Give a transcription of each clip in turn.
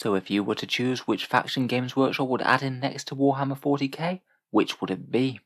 So if you were to choose which faction Games Workshop would add in next to Warhammer 40K, which would it be?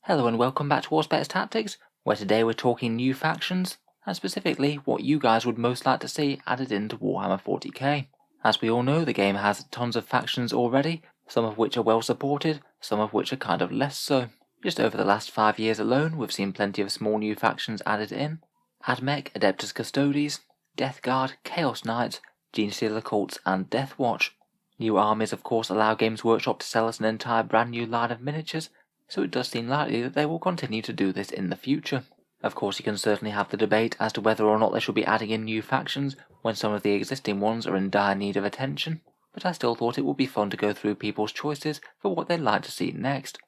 Hello and welcome back to Warspecs Tactics, where today we're talking new factions, and specifically what you guys would most like to see added into Warhammer 40K. As we all know, the game has tons of factions already, some of which are well supported, some of which are kind of less so. Just over the last 5 years alone, we've seen plenty of small new factions added in. Admech, Adeptus Custodes, Death Guard, Chaos Knights, Genestealer Cults, and Death Watch. New armies of course allow Games Workshop to sell us an entire brand new line of miniatures, so it does seem likely that they will continue to do this in the future. Of course, you can certainly have the debate as to whether or not they should be adding in new factions when some of the existing ones are in dire need of attention, but I still thought it would be fun to go through people's choices for what they'd like to see next.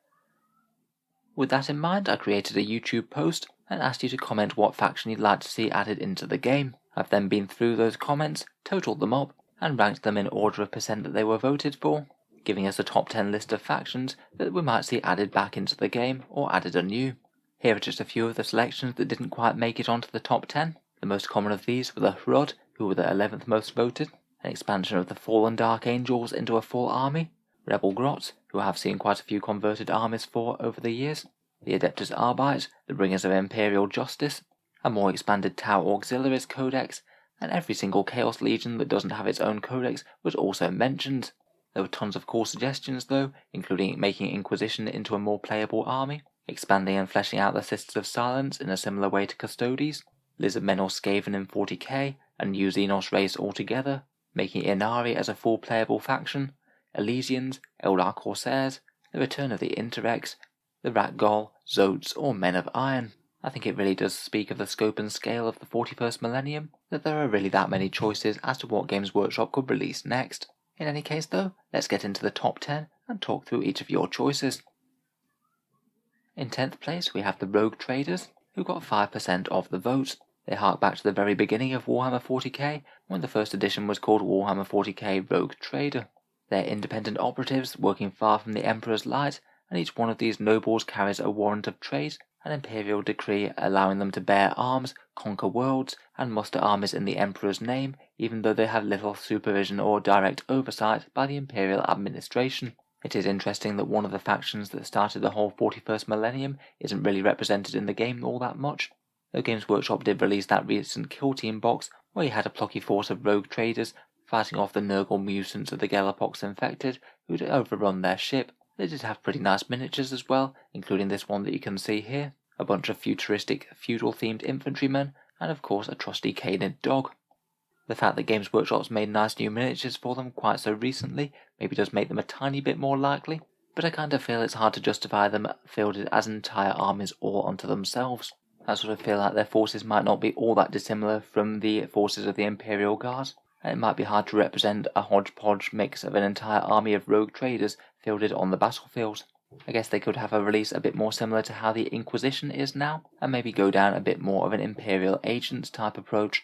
With that in mind, I created a YouTube post and asked you to comment what faction you'd like to see added into the game. I've then been through those comments, totaled them up, and ranked them in order of percent that they were voted for, giving us a top 10 list of factions that we might see added back into the game or added anew. Here are just a few of the selections that didn't quite make it onto the top 10. The most common of these were the Hrud, who were the 11th most voted, an expansion of the Fallen Dark Angels into a full army, Rebel Grots, who I have seen quite a few converted armies for over the years, the Adeptus Arbite, the Bringers of Imperial Justice, a more expanded Tau Auxiliaries codex, and every single Chaos Legion that doesn't have its own codex was also mentioned. There were tons of cool suggestions though, including making Inquisition into a more playable army, expanding and fleshing out the Sisters of Silence in a similar way to Custodes, Lizardmen or Skaven in 40k, a new Xenos race altogether, making Inari as a full playable faction, Elysians, Eldar Corsairs, the return of the Interrex, the Ratgol, Zotes, or Men of Iron. I think it really does speak of the scope and scale of the 41st millennium that there are really that many choices as to what Games Workshop could release next. In any case though, let's get into the top 10 and talk through each of your choices. In 10th place we have the Rogue Traders, who got 5% of the vote. They hark back to the very beginning of Warhammer 40k, when the first edition was called Warhammer 40k Rogue Trader. They're independent operatives working far from the Emperor's light, and each one of these nobles carries a warrant of trade, an imperial decree allowing them to bear arms, conquer worlds, and muster armies in the Emperor's name, even though they have little supervision or direct oversight by the imperial administration. It is interesting that one of the factions that started the whole 41st millennium isn't really represented in the game all that much, though Games Workshop did release that recent Kill Team box where you had a plucky force of rogue traders fighting off the Nurgle mutants of the Galapox infected who'd overrun their ship. They did have pretty nice miniatures as well, including this one that you can see here, a bunch of futuristic feudal-themed infantrymen, and of course a trusty canid dog. The fact that Games Workshop's made nice new miniatures for them quite so recently maybe does make them a tiny bit more likely, but I kind of feel it's hard to justify them fielded as entire armies all unto themselves. I sort of feel like their forces might not be all that dissimilar from the forces of the Imperial Guard, and it might be hard to represent a hodgepodge mix of an entire army of rogue traders fielded on the battlefield. I guess they could have a release a bit more similar to how the Inquisition is now, and maybe go down a bit more of an Imperial Agents type approach.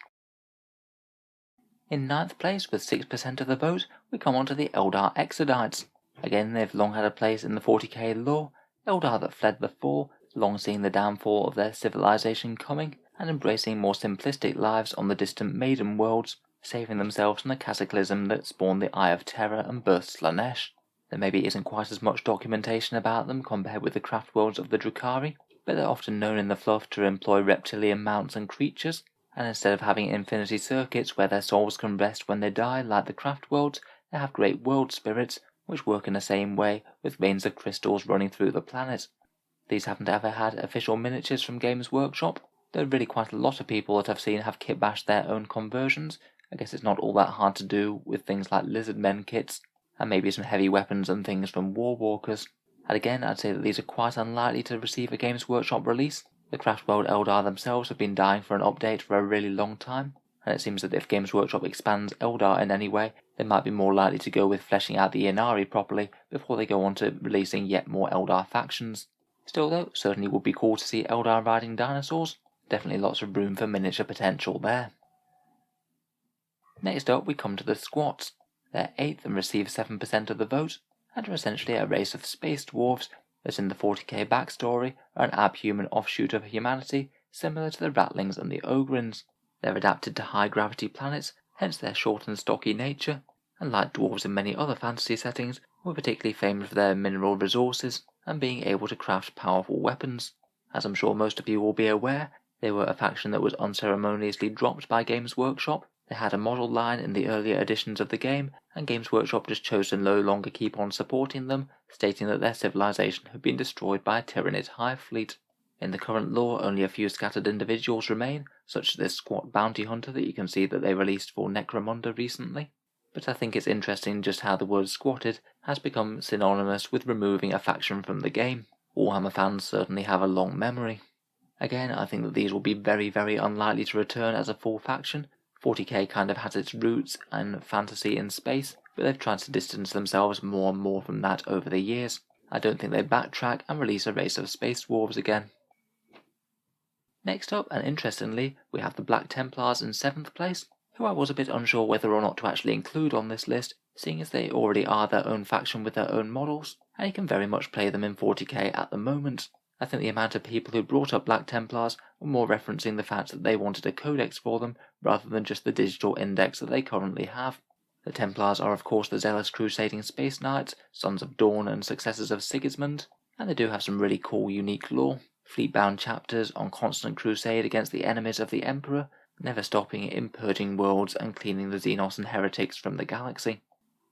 In 9th place, with 6% of the vote, we come on to the Eldar Exodites. Again, they've long had a place in the 40k lore, Eldar that fled the fall, long seeing the downfall of their civilization coming, and embracing more simplistic lives on the distant Maiden worlds, saving themselves from the cataclysm that spawned the Eye of Terror and burst Slanesh. There maybe isn't quite as much documentation about them compared with the craft worlds of the Drukhari, but they're often known in the fluff to employ reptilian mounts and creatures, and instead of having infinity circuits where their souls can rest when they die like the craft worlds, they have great world spirits, which work in the same way, with veins of crystals running through the planet. These haven't ever had official miniatures from Games Workshop, though really quite a lot of people that I've seen have kitbashed their own conversions. I guess it's not all that hard to do with things like Lizardmen kits, and maybe some heavy weapons and things from Warwalkers. And again, I'd say that these are quite unlikely to receive a Games Workshop release. The Craftworld Eldar themselves have been dying for an update for a really long time, and it seems that if Games Workshop expands Eldar in any way, they might be more likely to go with fleshing out the Inari properly before they go on to releasing yet more Eldar factions. Still though, certainly would be cool to see Eldar riding dinosaurs. Definitely lots of room for miniature potential there. Next up we come to the Squats. They're 8th and receive 7% of the vote, and are essentially a race of space dwarves that in the 40k backstory are an abhuman offshoot of humanity similar to the Ratlings and the Ogrins. They're adapted to high gravity planets, hence their short and stocky nature, and like dwarves in many other fantasy settings, were particularly famous for their mineral resources and being able to craft powerful weapons. As I'm sure most of you will be aware, they were a faction that was unceremoniously dropped by Games Workshop. They had a model line in the earlier editions of the game, and Games Workshop just chose to no longer keep on supporting them, stating that their civilization had been destroyed by a Tyranid hive fleet. In the current lore, only a few scattered individuals remain, such as this squat bounty hunter that you can see that they released for Necromunda recently. But I think it's interesting just how the word squatted has become synonymous with removing a faction from the game. Warhammer fans certainly have a long memory. Again, I think that these will be very, very unlikely to return as a full faction. 40k kind of has its roots in fantasy in space, but they've tried to distance themselves more and more from that over the years. I don't think they backtrack and release a race of space dwarves again. Next up, and interestingly, we have the Black Templars in 7th place, who I was a bit unsure whether or not to actually include on this list, seeing as they already are their own faction with their own models, and you can very much play them in 40k at the moment. I think the amount of people who brought up Black Templars were more referencing the fact that they wanted a codex for them, rather than just the digital index that they currently have. The Templars are of course the zealous crusading space knights, sons of Dawn and successors of Sigismund, and they do have some really cool unique lore. Fleet-bound chapters on constant crusade against the enemies of the Emperor, never stopping in purging worlds and cleaning the Xenos and heretics from the galaxy.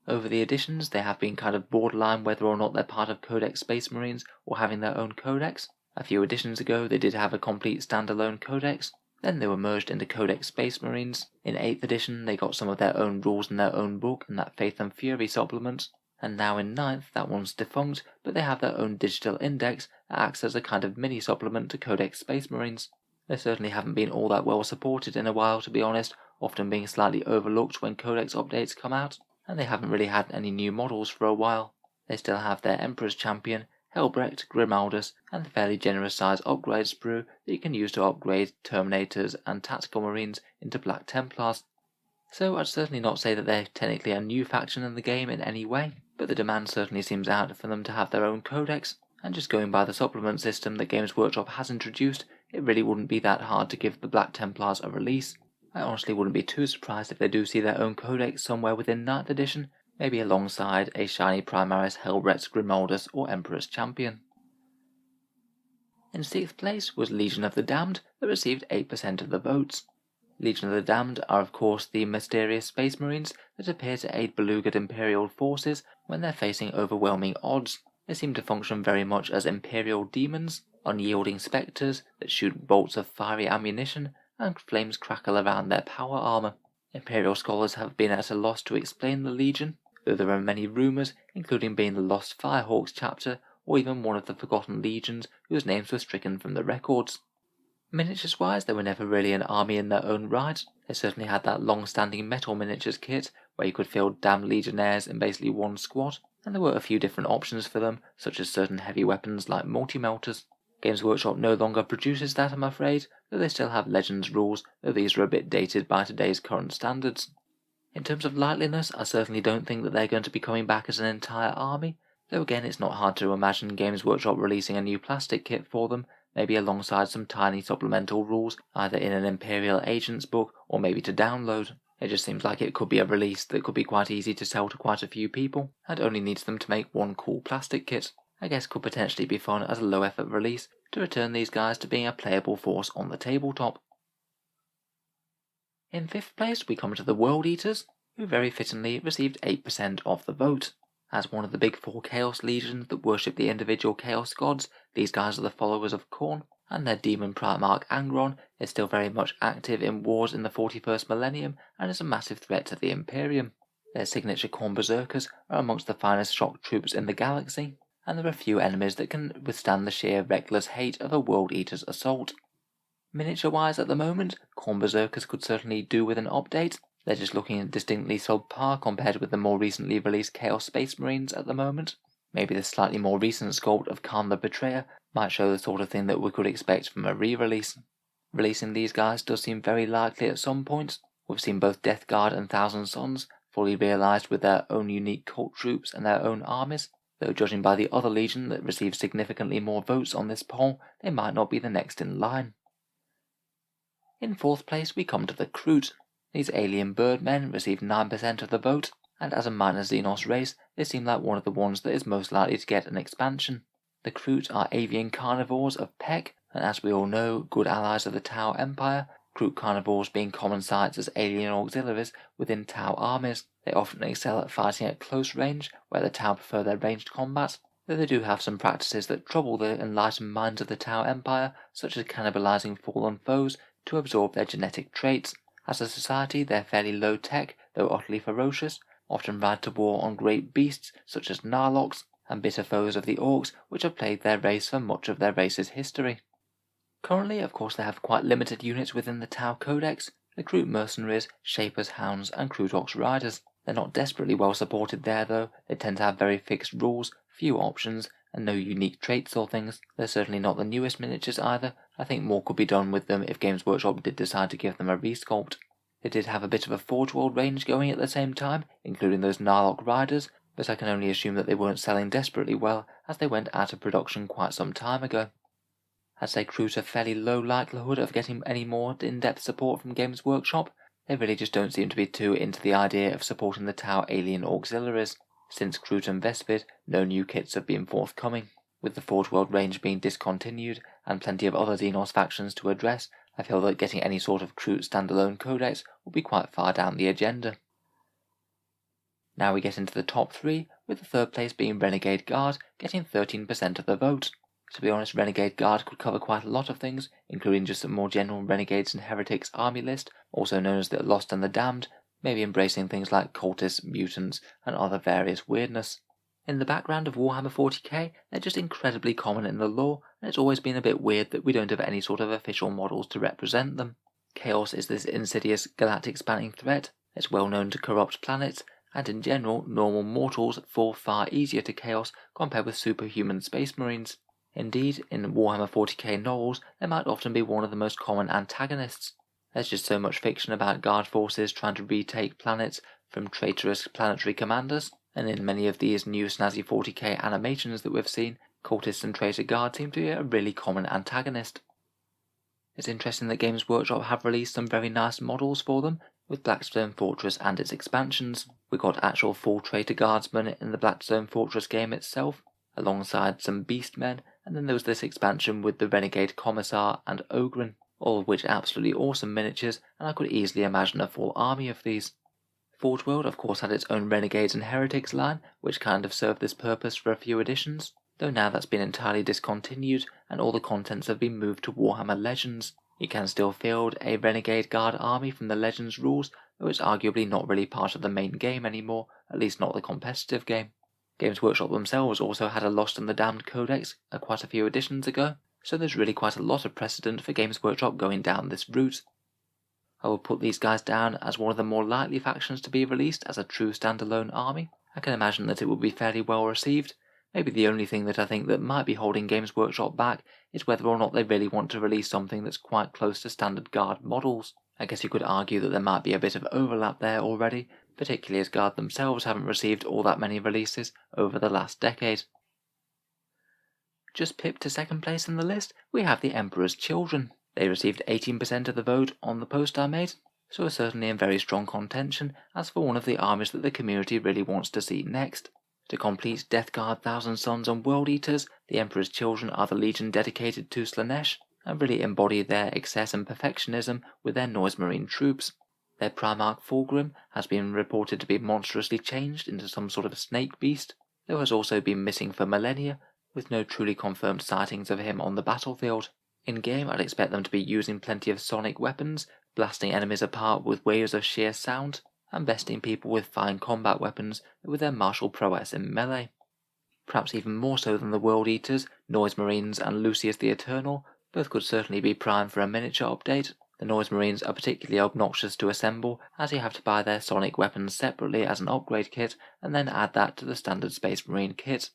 Over the editions, they have been kind of borderline whether or not they're part of Codex Space Marines or having their own codex. A few editions ago, they did have a complete standalone codex. Then they were merged into Codex Space Marines. In 8th edition, they got some of their own rules in their own book and that Faith and Fury supplement. And now in 9th, that one's defunct, but they have their own digital index that acts as a kind of mini supplement to Codex Space Marines. They certainly haven't been all that well supported in a while, to be honest, often being slightly overlooked when Codex updates come out, and they haven't really had any new models for a while. They still have their Emperor's Champion, Helbrecht, Grimaldus, and the fairly generous size upgrade sprue that you can use to upgrade Terminators and Tactical Marines into Black Templars. So I'd certainly not say that they're technically a new faction in the game in any way, but the demand certainly seems out for them to have their own codex, and just going by the supplement system that Games Workshop has introduced, it really wouldn't be that hard to give the Black Templars a release. I honestly wouldn't be too surprised if they do see their own codex somewhere within 9th edition, maybe alongside a shiny Primaris Helbrecht, Grimaldus or Emperor's Champion. In 6th place was Legion of the Damned, that received 8% of the votes. Legion of the Damned are of course the mysterious space marines that appear to aid beleaguered Imperial forces when they're facing overwhelming odds. They seem to function very much as Imperial demons, unyielding spectres that shoot bolts of fiery ammunition and flames crackle around their power armor. Imperial scholars have been at a loss to explain the Legion, though there are many rumors, including being the Lost Firehawks chapter or even one of the Forgotten Legions whose names were stricken from the records. Miniatures wise, they were never really an army in their own right. They certainly had that long-standing metal miniatures kit where you could field damned legionnaires in basically one squad, and there were a few different options for them, such as certain heavy weapons like multi-melters. Games Workshop no longer produces that, I'm afraid, though they still have Legends rules, though these are a bit dated by today's current standards. In terms of likeliness, I certainly don't think that they're going to be coming back as an entire army, though again it's not hard to imagine Games Workshop releasing a new plastic kit for them, maybe alongside some tiny supplemental rules, either in an Imperial Agents book or maybe to download. It just seems like it could be a release that could be quite easy to sell to quite a few people, and only needs them to make one cool plastic kit. I guess could potentially be fun as a low effort release to return these guys to being a playable force on the tabletop. In 5th place we come to the World Eaters, who very fittingly received 8% of the vote. As one of the big 4 Chaos Legions that worship the individual Chaos gods, these guys are the followers of Khorne, and their demon Primarch Angron is still very much active in wars in the 41st millennium and is a massive threat to the Imperium. Their signature Khorne Berserkers are amongst the finest shock troops in the galaxy, and there are few enemies that can withstand the sheer reckless hate of a World Eater's assault. Miniature-wise at the moment, Khorne Berserkers could certainly do with an update. They're just looking distinctly subpar compared with the more recently released Chaos Space Marines at the moment. Maybe the slightly more recent sculpt of Khan the Betrayer might show the sort of thing that we could expect from a re-release. Releasing these guys does seem very likely at some point. We've seen both Death Guard and Thousand Sons fully realised with their own unique cult troops and their own armies, though judging by the other legion that received significantly more votes on this poll, they might not be the next in line. In 4th place we come to the Kroot. These alien birdmen receive 9% of the vote, and as a minor Xenos race, they seem like one of the ones that is most likely to get an expansion. The Kroot are avian carnivores of Peck, and as we all know, good allies of the Tau Empire, Kroot carnivores being common sights as alien auxiliaries within Tau armies. They often excel at fighting at close range, where the Tau prefer their ranged combat, though they do have some practices that trouble the enlightened minds of the Tau Empire, such as cannibalizing fallen foes to absorb their genetic traits. As a society, they're fairly low-tech, though utterly ferocious, often ride to war on great beasts such as Narloks, and bitter foes of the Orcs, which have plagued their race for much of their race's history. Currently, of course, they have quite limited units within the Tau Codex: the Kroot mercenaries, Shapers, Hounds, and Krootox riders. They're not desperately well supported there, though. They tend to have very fixed rules, few options, and no unique traits or things. They're certainly not the newest miniatures either. I think more could be done with them if Games Workshop did decide to give them a resculpt. They did have a bit of a Forge World range going at the same time, including those Narlok riders, but I can only assume that they weren't selling desperately well, as they went out of production quite some time ago. I'd say Kroot are fairly low likelihood of getting any more in-depth support from Games Workshop. They really just don't seem to be too into the idea of supporting the Tau alien auxiliaries. Since Kroot and Vespid, no new kits have been forthcoming. With the Forge World range being discontinued, and plenty of other Xenos factions to address, I feel that getting any sort of Kroot standalone codex will be quite far down the agenda. Now we get into the top 3, with the 3rd place being Renegade Guard, getting 13% of the vote. To be honest, Renegade Guard could cover quite a lot of things, including just a more general Renegades and Heretics army list, also known as the Lost and the Damned, maybe embracing things like cultists, mutants, and other various weirdness. In the background of Warhammer 40K, they're just incredibly common in the lore, and it's always been a bit weird that we don't have any sort of official models to represent them. Chaos is this insidious galactic spanning threat. It's well known to corrupt planets, and in general, normal mortals fall far easier to Chaos compared with superhuman space marines. Indeed, in Warhammer 40K novels, they might often be one of the most common antagonists. There's just so much fiction about guard forces trying to retake planets from traitorous planetary commanders, and in many of these new snazzy 40K animations that we've seen, cultists and traitor guard seem to be a really common antagonist. It's interesting that Games Workshop have released some very nice models for them, with Blackstone Fortress and its expansions. We got actual full traitor guardsmen in the Blackstone Fortress game itself, alongside some beastmen, and then there was this expansion with the Renegade Commissar and Ogren, all of which are absolutely awesome miniatures, and I could easily imagine a full army of these. Forge World of course had its own Renegades and Heretics line, which kind of served this purpose for a few editions, though now that's been entirely discontinued and all the contents have been moved to Warhammer Legends. You can still field a Renegade Guard army from the Legends rules, though it's arguably not really part of the main game anymore, at least not the competitive game. Games Workshop themselves also had a Lost and the Damned codex quite a few editions ago, so there's really quite a lot of precedent for Games Workshop going down this route. I will put these guys down as one of the more likely factions to be released as a true standalone army. I can imagine that it will be fairly well received. Maybe the only thing that I think that might be holding Games Workshop back is whether or not they really want to release something that's quite close to standard Guard models. I guess you could argue that there might be a bit of overlap there already, particularly as Guard themselves haven't received all that many releases over the last decade. Just pipped to 2nd place in the list, we have the Emperor's Children. They received 18% of the vote on the post I made, so are certainly in very strong contention as for one of the armies that the community really wants to see next. To complete Death Guard, Thousand Sons and World Eaters, the Emperor's Children are the legion dedicated to Slaanesh, and really embody their excess and perfectionism with their Noise Marine troops. Their Primarch Fulgrim has been reported to be monstrously changed into some sort of snake beast, though has also been missing for millennia, with no truly confirmed sightings of him on the battlefield. In-game, I'd expect them to be using plenty of sonic weapons, blasting enemies apart with waves of sheer sound, and besting people with fine combat weapons with their martial prowess in melee. Perhaps even more so than the World Eaters, Noise Marines and Lucius the Eternal, both could certainly be primed for a miniature update. The Noise Marines are particularly obnoxious to assemble, as you have to buy their sonic weapons separately as an upgrade kit, and then add that to the standard Space Marine kit.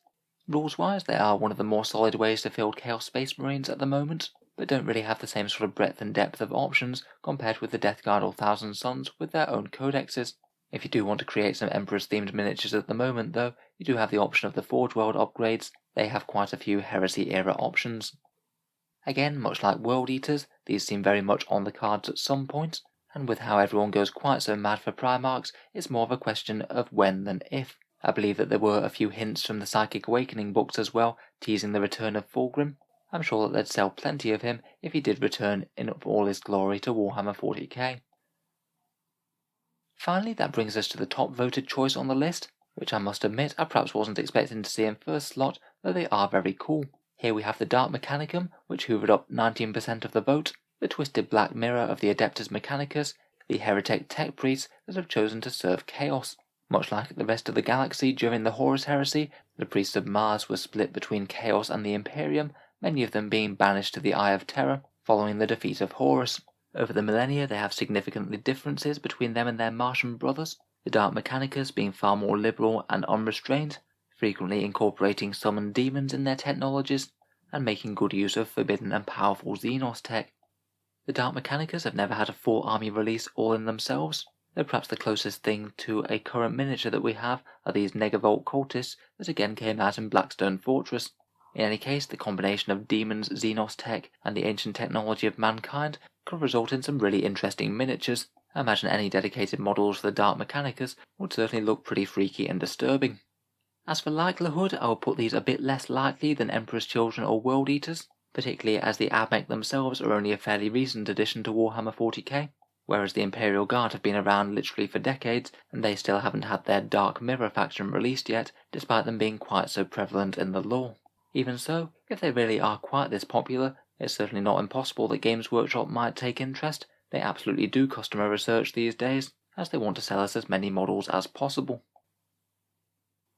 Rules-wise, they are one of the more solid ways to field Chaos Space Marines at the moment, but don't really have the same sort of breadth and depth of options compared with the Death Guard or Thousand Sons with their own codexes. If you do want to create some Emperor's-themed miniatures at the moment, though, you do have the option of the Forge World upgrades. They have quite a few Heresy-era options. Again, much like World Eaters, these seem very much on the cards at some point, and with how everyone goes quite so mad for Primarchs, it's more of a question of when than if. I believe that there were a few hints from the Psychic Awakening books as well, teasing the return of Fulgrim. I'm sure that they'd sell plenty of him if he did return in all his glory to Warhammer 40k. Finally, that brings us to the top voted choice on the list, which I must admit I perhaps wasn't expecting to see in first slot, though they are very cool. Here we have the Dark Mechanicum, which hoovered up 19% of the vote, the Twisted Black Mirror of the Adeptus Mechanicus, the Heretic Tech Priests that have chosen to serve Chaos. Much like the rest of the galaxy during the Horus Heresy, the Priests of Mars were split between Chaos and the Imperium, many of them being banished to the Eye of Terror following the defeat of Horus. Over the millennia they have significantly differences between them and their Martian brothers, the Dark Mechanicus being far more liberal and unrestrained, frequently incorporating summoned demons in their technologies, and making good use of forbidden and powerful Xenos tech. The Dark Mechanicus have never had a full army release all in themselves, though perhaps the closest thing to a current miniature that we have are these Negavolt cultists that again came out in Blackstone Fortress. In any case, the combination of demons, Xenos tech, and the ancient technology of mankind could result in some really interesting miniatures. I imagine any dedicated models for the Dark Mechanicus would certainly look pretty freaky and disturbing. As for likelihood, I will put these a bit less likely than Emperor's Children or World Eaters, particularly as the Abmech themselves are only a fairly recent addition to Warhammer 40k, whereas the Imperial Guard have been around literally for decades, and they still haven't had their Dark Mirror faction released yet, despite them being quite so prevalent in the lore. Even so, if they really are quite this popular, it's certainly not impossible that Games Workshop might take interest. They absolutely do customer research these days, as they want to sell us as many models as possible.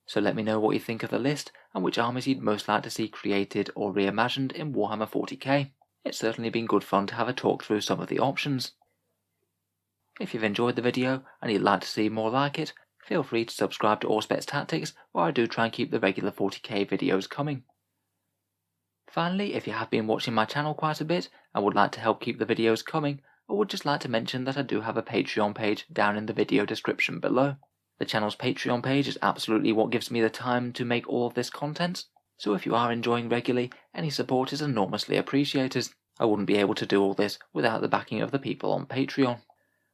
So let me know what you think of the list, and which armies you'd most like to see created or reimagined in Warhammer 40k. It's certainly been good fun to have a talk through some of the options. If you've enjoyed the video and you'd like to see more like it, feel free to subscribe to Auspex Tactics, where I do try and keep the regular 40k videos coming. Finally, if you have been watching my channel quite a bit and would like to help keep the videos coming, I would just like to mention that I do have a Patreon page down in the video description below. The channel's Patreon page is absolutely what gives me the time to make all of this content, so if you are enjoying regularly, any support is enormously appreciated. I wouldn't be able to do all this without the backing of the people on Patreon.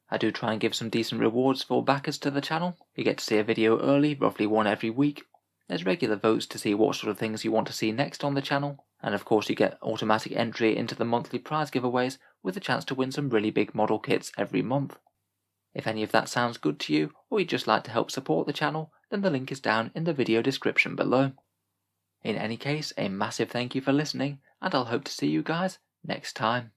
I do try and give some decent rewards for backers to the channel. You get to see a video early, roughly one every week. There's regular votes to see what sort of things you want to see next on the channel, and of course you get automatic entry into the monthly prize giveaways with a chance to win some really big model kits every month. If any of that sounds good to you, or you'd just like to help support the channel, then the link is down in the video description below. In any case, a massive thank you for listening, and I'll hope to see you guys next time.